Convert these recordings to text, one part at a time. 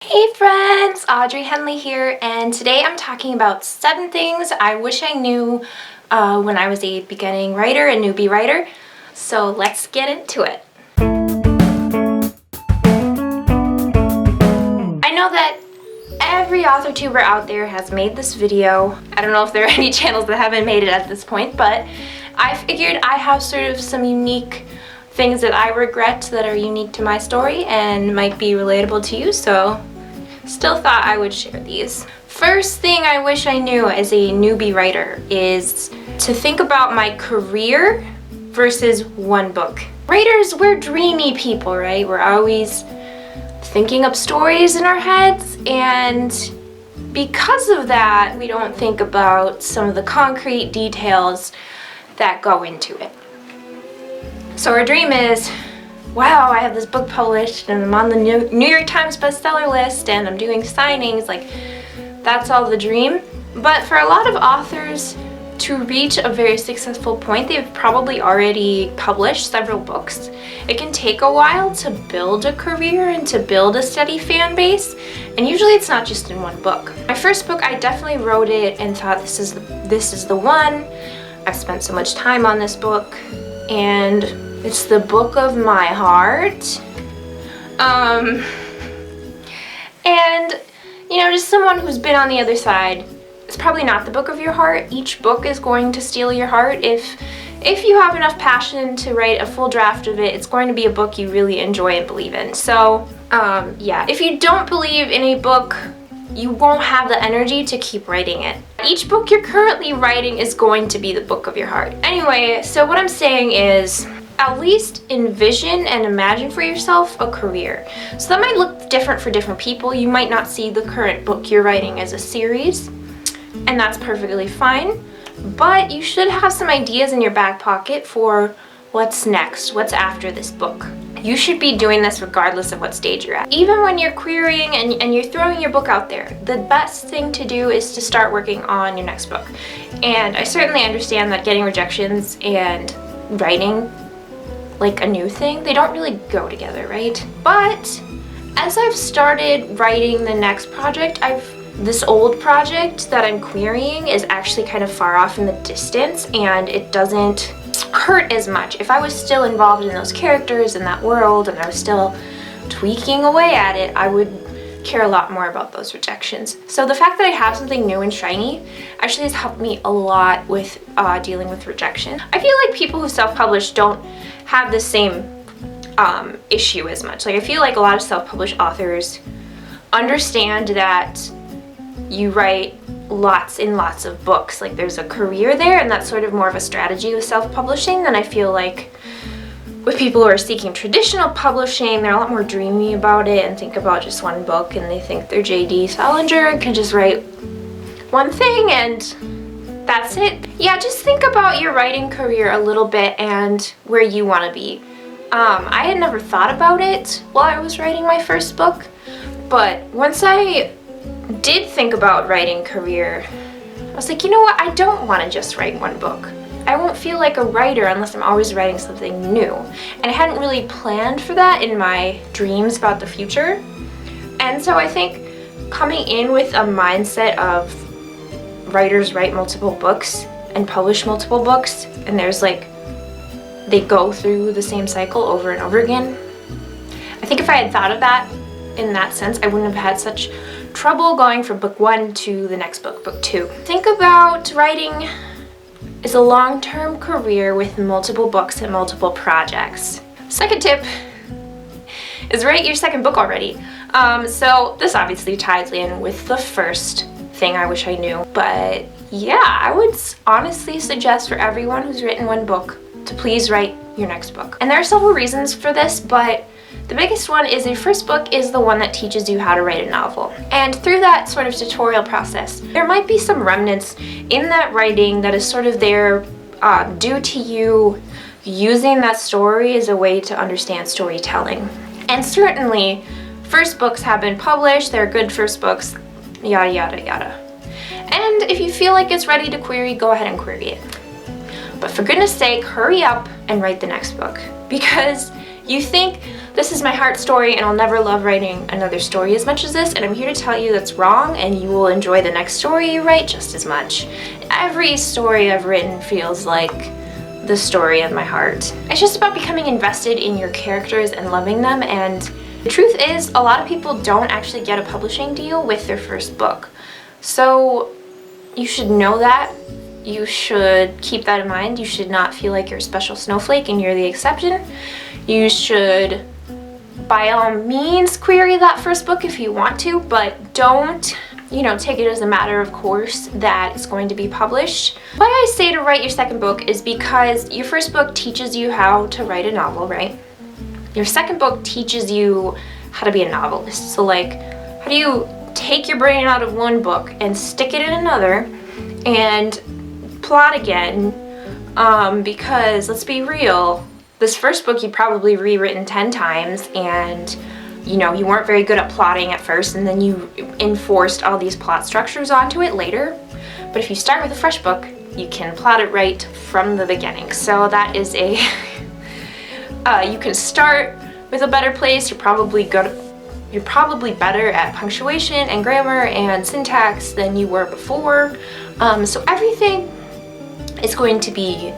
Hey friends, Audrey Henley here, and today I'm talking about 7 things I wish I knew when I was a beginning writer and newbie writer. So let's get into it. I know that every author tuber out there has made this video. I don't know if there are any channels that haven't made it at this point, but I figured I have sort of some unique things that I regret that are unique to my story and might be relatable to you, so still thought I would share these. First thing I wish I knew as a newbie writer is to think about my career versus one book. Writers, we're dreamy people, right? We're always thinking up stories in our heads, and because of that, we don't think about some of the concrete details that go into it. So our dream is, wow, I have this book published and I'm on the New York Times bestseller list and I'm doing signings, like that's all the dream. But for a lot of authors to reach a very successful point, they've probably already published several books. It can take a while to build a career and to build a steady fan base, and usually it's not just in one book. My first book, I definitely wrote it and thought this is the one. I've spent so much time on this book, and it's the book of my heart. And you know, just someone who's been on the other side, it's probably not the book of your heart. Each book is going to steal your heart. If you have enough passion to write a full draft of it, it's going to be a book you really enjoy and believe in. So yeah, if you don't believe in a book, you won't have the energy to keep writing it. Each book you're currently writing is going to be the book of your heart. Anyway, so what I'm saying is, at least envision and imagine for yourself a career. So that might look different for different people. You might not see the current book you're writing as a series, and that's perfectly fine. But you should have some ideas in your back pocket for what's next, what's after this book. You should be doing this regardless of what stage you're at. Even when you're querying and you're throwing your book out there, the best thing to do is to start working on your next book. And I certainly understand that getting rejections and writing like a new thing, they don't really go together, right? But as I've started writing the next project, this old project that I'm querying is actually kind of far off in the distance, and it doesn't hurt as much. If I was still involved in those characters in that world and I was still tweaking away at it, I would care a lot more about those rejections. So the fact that I have something new and shiny actually has helped me a lot with dealing with rejection. I feel like people who self-publish don't have the same issue as much. Like, I feel like a lot of self-published authors understand that you write lots and lots of books. Like, there's a career there, and that's sort of more of a strategy with self-publishing than I feel like with people who are seeking traditional publishing. They're a lot more dreamy about it and think about just one book, and they think they're J.D. Salinger and can just write one thing and that's it. Yeah, just think about your writing career a little bit and where you want to be. I had never thought about it while I was writing my first book, but once I did think about writing career, I was like, you know what, I don't want to just write one book. I won't feel like a writer unless I'm always writing something new. And I hadn't really planned for that in my dreams about the future. And so I think coming in with a mindset of writers write multiple books and publish multiple books, and there's like, they go through the same cycle over and over again. I think if I had thought of that in that sense, I wouldn't have had such trouble going from book 1 to the next book, book 2. Think about writing as a long-term career with multiple books and multiple projects. Second tip is write your second book already. So this obviously ties in with the first thing I wish I knew, but yeah, I would honestly suggest for everyone who's written one book to please write your next book. And there are several reasons for this, but the biggest one is your first book is the one that teaches you how to write a novel. And through that sort of tutorial process, there might be some remnants in that writing that is sort of there due to you using that story as a way to understand storytelling. And certainly, first books have been published, they're good first books, yada yada yada. And if you feel like it's ready to query, go ahead and query it. But for goodness sake, hurry up and write the next book, because You think this is my heart story and I'll never love writing another story as much as this, and I'm here to tell you that's wrong, and you will enjoy the next story you write just as much. Every story I've written feels like the story of my heart. It's just about becoming invested in your characters and loving them, and the truth is a lot of people don't actually get a publishing deal with their first book. So you should know that. You should keep that in mind. You should not feel like you're a special snowflake and you're the exception. You should by all means query that first book if you want to, but don't, you know, take it as a matter of course that it's going to be published. Why I say to write your second book is because your first book teaches you how to write a novel, right? Your second book teaches you how to be a novelist. So like, how do you take your brain out of one book and stick it in another and plot again? Because let's be real, this first book you probably rewritten 10 times, and you know, you weren't very good at plotting at first, and then you enforced all these plot structures onto it later. But if you start with a fresh book, you can plot it right from the beginning. So that is a you can start with a better place. You're probably better at punctuation and grammar and syntax than you were before. So everything is going to be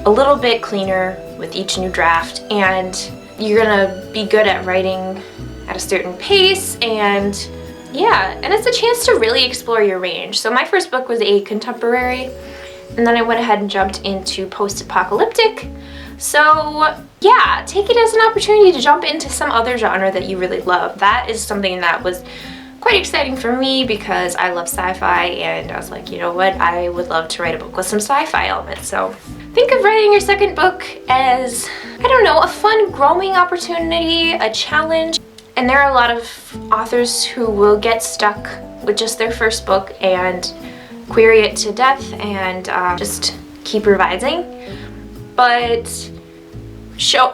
a little bit cleaner with each new draft, and you're gonna be good at writing at a certain pace, and yeah, and it's a chance to really explore your range. So my first book was a contemporary, and then I went ahead and jumped into post-apocalyptic. So yeah, take it as an opportunity to jump into some other genre that you really love. That is something that was quite exciting for me because I love sci-fi, and I was like, you know what, I would love to write a book with some sci-fi elements. So think of writing your second book as, I don't know, a fun growing opportunity, a challenge. And there are a lot of authors who will get stuck with just their first book and query it to death and just keep revising. But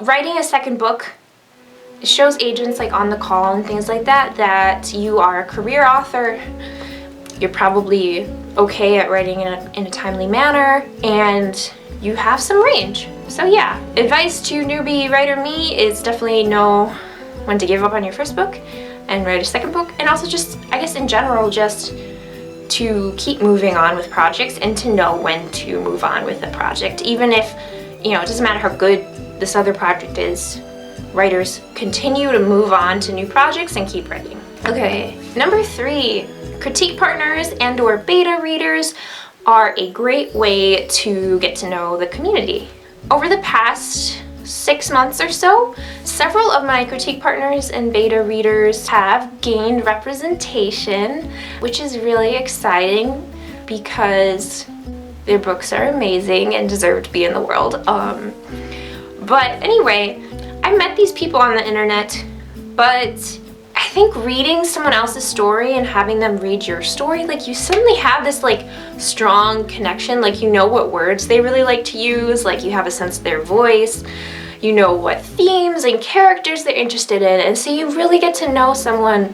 writing a second book, it shows agents like on the call and things like that that you are a career author. You're probably okay at writing in a timely manner, and you have some range. So yeah, advice to newbie writer me is definitely know when to give up on your first book and write a second book, and also just, I guess in general, just to keep moving on with projects and to know when to move on with a project. Even if, you know, it doesn't matter how good this other project is, writers continue to move on to new projects and keep writing. Okay, number 3, critique partners and or beta readers are a great way to get to know the community. Over the past 6 months or so, several of my critique partners and beta readers have gained representation, which is really exciting because their books are amazing and deserve to be in the world. But anyway, I met these people on the internet, but I think reading someone else's story and having them read your story, like you suddenly have this like strong connection, like you know what words they really like to use, like you have a sense of their voice, you know what themes and characters they're interested in, and so you really get to know someone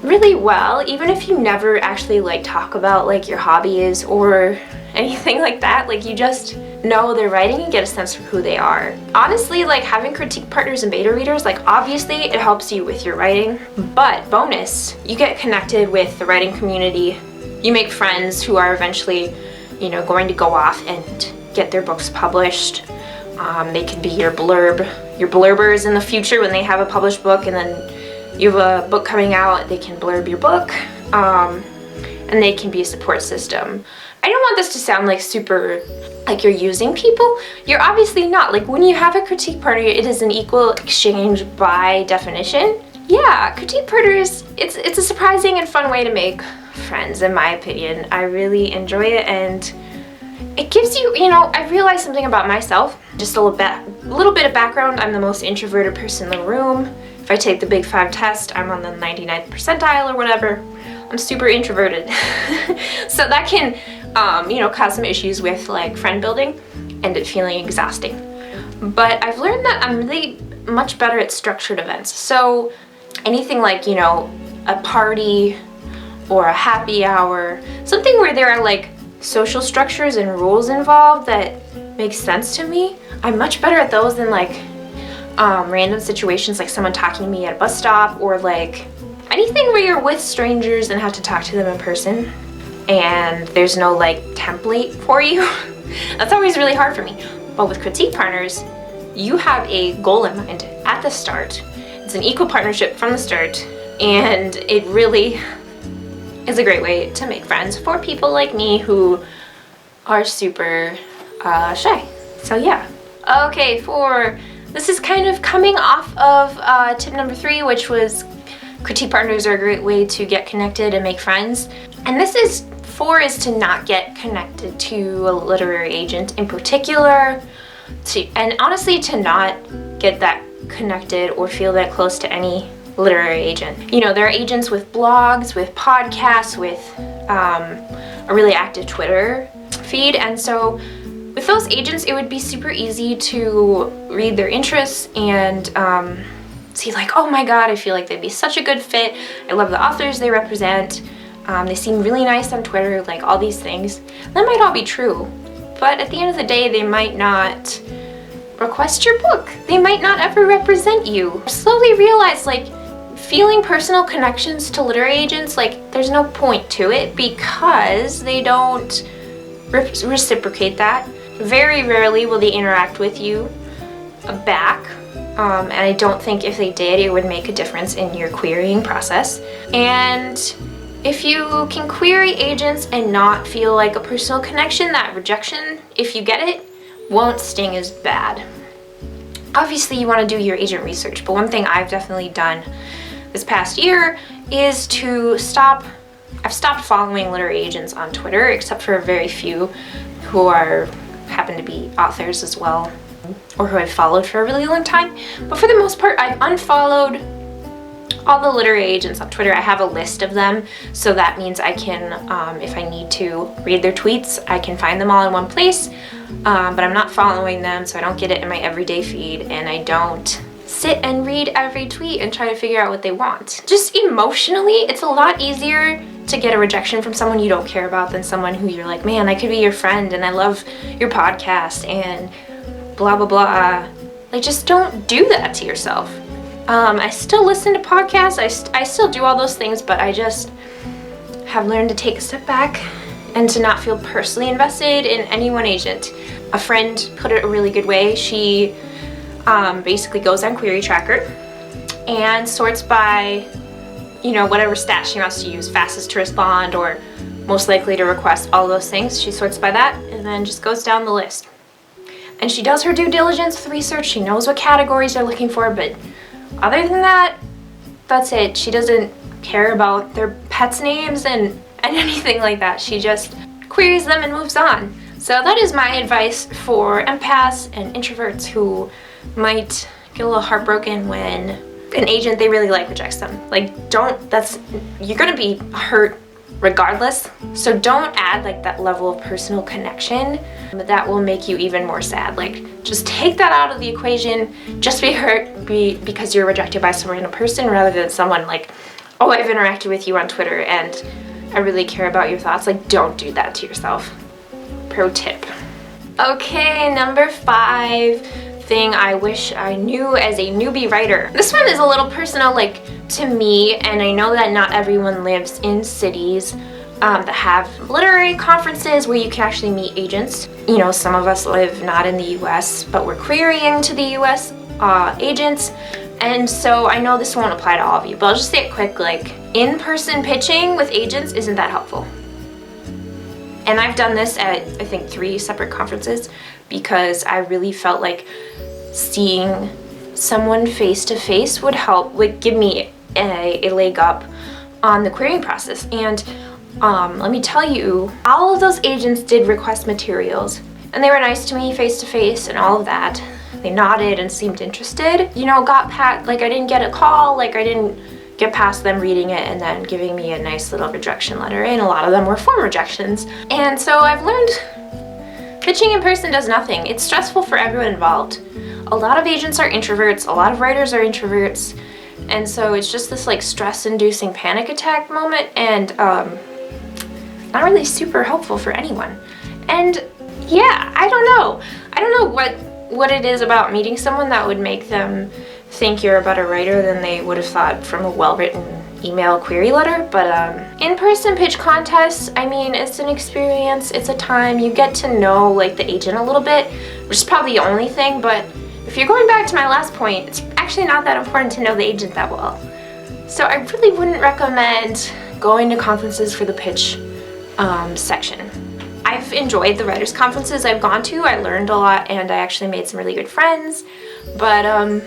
really well, even if you never actually like talk about like your hobbies or anything like that. Like you just know their writing and get a sense of who they are. Honestly, like having critique partners and beta readers, like obviously it helps you with your writing, but bonus, you get connected with the writing community. You make friends who are eventually, you know, going to go off and get their books published. They could be your blurbers in the future when they have a published book, and then you have a book coming out, they can blurb your book, and they can be a support system. I don't want this to sound like super, like you're using people. You're obviously not. Like when you have a critique partner, it is an equal exchange by definition. Yeah, critique partners, it's a surprising and fun way to make friends, in my opinion. I really enjoy it, and it gives you, you know, I realized something about myself. Just a little bit of background. I'm the most introverted person in the room. If I take the Big 5 test, I'm on the 99th percentile or whatever. I'm super introverted. So that can, you know, cause some issues with like friend building and it feeling exhausting. But I've learned that I'm really much better at structured events. So anything like, you know, a party or a happy hour, something where there are like social structures and rules involved that make sense to me, I'm much better at those than like random situations, like someone talking to me at a bus stop, or like anything where you're with strangers and have to talk to them in person and there's no like template for you. That's always really hard for me. But with critique partners, you have a goal in mind at the start. It's an equal partnership from the start, and it really is a great way to make friends for people like me who are super shy. So yeah. Okay, this is kind of coming off of tip number 3, which was critique partners are a great way to get connected and make friends. And this is 4 is to not get connected to a literary agent in particular, and honestly to not get that connected or feel that close to any literary agent. You know, there are agents with blogs, with podcasts, with a really active Twitter feed, and so with those agents, it would be super easy to read their interests and see like, oh my god, I feel like they'd be such a good fit. I love the authors they represent. They seem really nice on Twitter, like all these things. That might all be true, but at the end of the day, they might not request your book. They might not ever represent you. Slowly realize like feeling personal connections to literary agents, like there's no point to it because they don't reciprocate that. Very rarely will they interact with you back, and I don't think if they did, it would make a difference in your querying process. And if you can query agents and not feel like a personal connection, that rejection, if you get it, won't sting as bad. Obviously, you want to do your agent research, but one thing I've definitely done this past year is I've stopped following literary agents on Twitter, except for a very few who happen to be authors as well, or who I've followed for a really long time. But for the most part, I've unfollowed all the literary agents on Twitter. I have a list of them, so that means I can, if I need to read their tweets, I can find them all in one place, but I'm not following them, so I don't get it in my everyday feed, and I don't sit and read every tweet and try to figure out what they want. Just emotionally, it's a lot easier to get a rejection from someone you don't care about than someone who you're like, man, I could be your friend and I love your podcast and blah blah blah. Like, just don't do that to yourself. I still listen to podcasts, I still do all those things, but I just have learned to take a step back and to not feel personally invested in any one agent. A friend put it a really good way. She basically goes on Query Tracker and sorts by, you know, whatever stat she wants to use, fastest to respond or most likely to request, all those things. She sorts by that and then just goes down the list. And she does her due diligence with research. She knows what categories they're looking for, but other than that, that's it. She doesn't care about their pets' names and anything like that. She just queries them and moves on. So that is my advice for empaths and introverts who might get a little heartbroken when an agent they really like rejects them. Like, you're gonna be hurt regardless, so don't add like that level of personal connection that will make you even more sad. Like, just take that out of the equation. Just be hurt because you're rejected by some random person rather than someone like, oh, I've interacted with you on Twitter and I really care about your thoughts. Like, don't do that to yourself. Pro tip. Okay, number 5 thing I wish I knew as a newbie writer. This one is a little personal, like, to me, and I know that not everyone lives in cities that have literary conferences where you can actually meet agents. You know, some of us live not in the US, but we're querying to the US agents, and so I know this won't apply to all of you, but I'll just say it quick, like, in-person pitching with agents isn't that helpful. And I've done this at, I think, 3 separate conferences because I really felt like seeing someone face-to-face would give me a leg up on the querying process. And let me tell you, all of those agents did request materials, and they were nice to me face-to-face and all of that. They nodded and seemed interested. You know, like, I didn't get a call, like, I didn't get past them reading it and then giving me a nice little rejection letter, and a lot of them were form rejections. And so I've learned pitching in person does nothing. It's stressful for everyone involved. A lot of agents are introverts, a lot of writers are introverts, and so it's just this like stress-inducing panic attack moment, and not really super helpful for anyone. And yeah, I don't know what it is about meeting someone that would make them think you're a better writer than they would have thought from a well-written email query letter. But in-person pitch contests, I mean, it's an experience, it's a time, you get to know like the agent a little bit, which is probably the only thing, but if you're going back to my last point, it's actually not that important to know the agent that well. So I really wouldn't recommend going to conferences for the pitch section. I've enjoyed the writers' conferences I've gone to. I learned a lot and I actually made some really good friends. But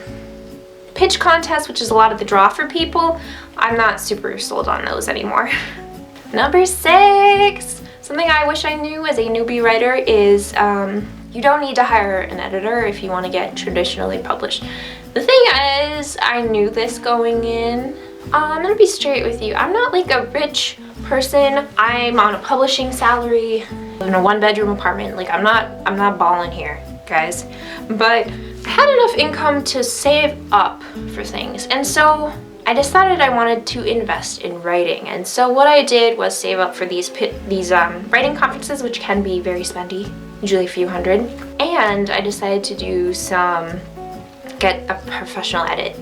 pitch contests, which is a lot of the draw for people, I'm not super sold on those anymore. Number 6, something I wish I knew as a newbie writer is you don't need to hire an editor if you want to get traditionally published. The thing is, I knew this going in. I'm gonna be straight with you. I'm not like a rich person. I'm on a publishing salary, in a 1-bedroom apartment. Like I'm not balling here, guys. But I had enough income to save up for things, and so I decided I wanted to invest in writing. And so what I did was save up for these writing conferences, which can be very spendy, usually a few hundred. And I decided to do get a professional edit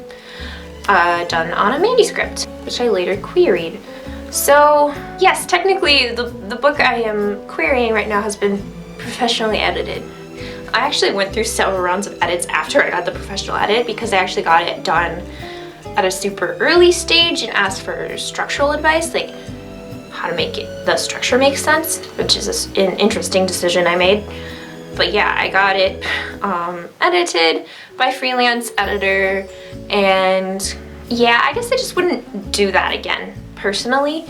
done on a manuscript, which I later queried. So yes, technically the book I am querying right now has been professionally edited. I actually went through several rounds of edits after I got the professional edit because I actually got it done at a super early stage and asked for structural advice, like how to make the structure make sense, which is an interesting decision I made. But yeah, I got it edited by a freelance editor, and yeah, I guess I just wouldn't do that again, personally.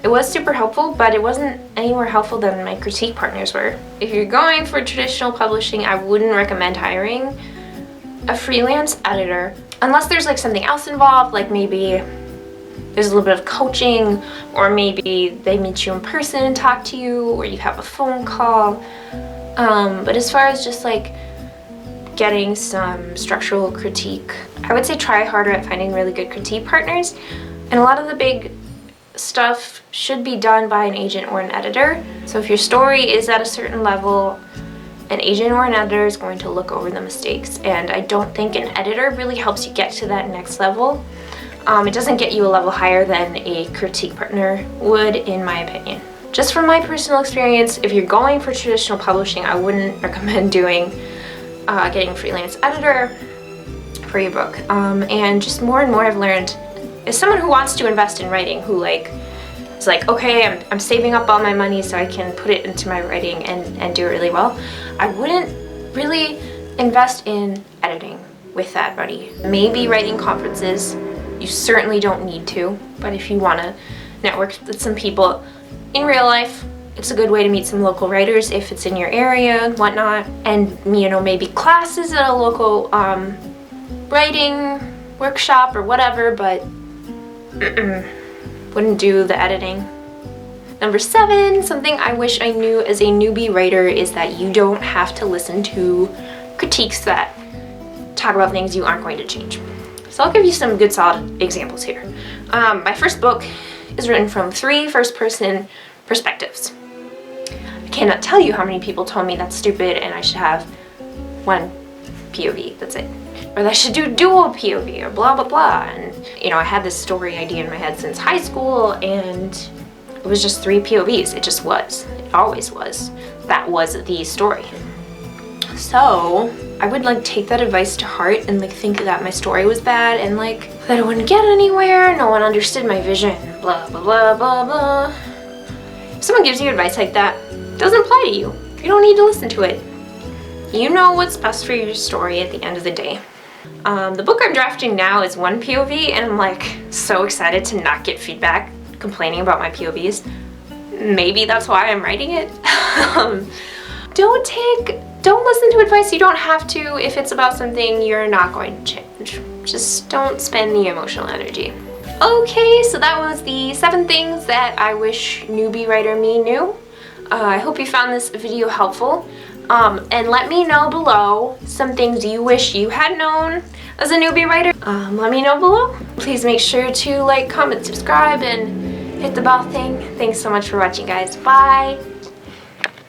It was super helpful, but it wasn't any more helpful than my critique partners were. If you're going for traditional publishing, I wouldn't recommend hiring a freelance editor unless there's like something else involved, like maybe there's a little bit of coaching, or maybe they meet you in person and talk to you, or you have a phone call. But as far as just like getting some structural critique, I would say try harder at finding really good critique partners. And a lot of the big stuff should be done by an agent or an editor. So if your story is at a certain level, an agent or an editor is going to look over the mistakes. And I don't think an editor really helps you get to that next level. It doesn't get you a level higher than a critique partner would, in my opinion. Just from my personal experience, if you're going for traditional publishing, I wouldn't recommend getting a freelance editor for your book. And just more and more I've learned, as someone who wants to invest in writing, who is like, okay, I'm saving up all my money so I can put it into my writing and do it really well, I wouldn't really invest in editing with that money. Maybe writing conferences, you certainly don't need to, but if you want to network with some people in real life, it's a good way to meet some local writers if it's in your area and whatnot. And, you know, maybe classes at a local writing workshop or whatever, but wouldn't do the editing. Number 7, something I wish I knew as a newbie writer is that you don't have to listen to critiques that talk about things you aren't going to change. So I'll give you some good solid examples here. My first book is written from 3 first-person perspectives. I cannot tell you how many people told me that's stupid and I should have 1 POV, that's it. Or that I should do dual POV or blah blah blah. And you know, I had this story idea in my head since high school and it was just 3 POVs. It just was. It always was. That was the story. So I would like take that advice to heart and like think that my story was bad and like that I wouldn't get anywhere, no one understood my vision, blah blah blah blah blah. If someone gives you advice like that, it doesn't apply to you. You don't need to listen to it. You know what's best for your story at the end of the day. The book I'm drafting now is 1 POV and I'm like so excited to not get feedback complaining about my POVs. Maybe that's why I'm writing it. Don't listen to advice you don't have to if it's about something you're not going to change. Just don't spend the emotional energy. Okay, so that was the 7 things that I wish newbie writer me knew. I hope you found this video helpful. And let me know below some things you wish you had known as a newbie writer. Let me know below. Please make sure to like, comment, subscribe, and hit the bell thing. Thanks so much for watching, guys. Bye!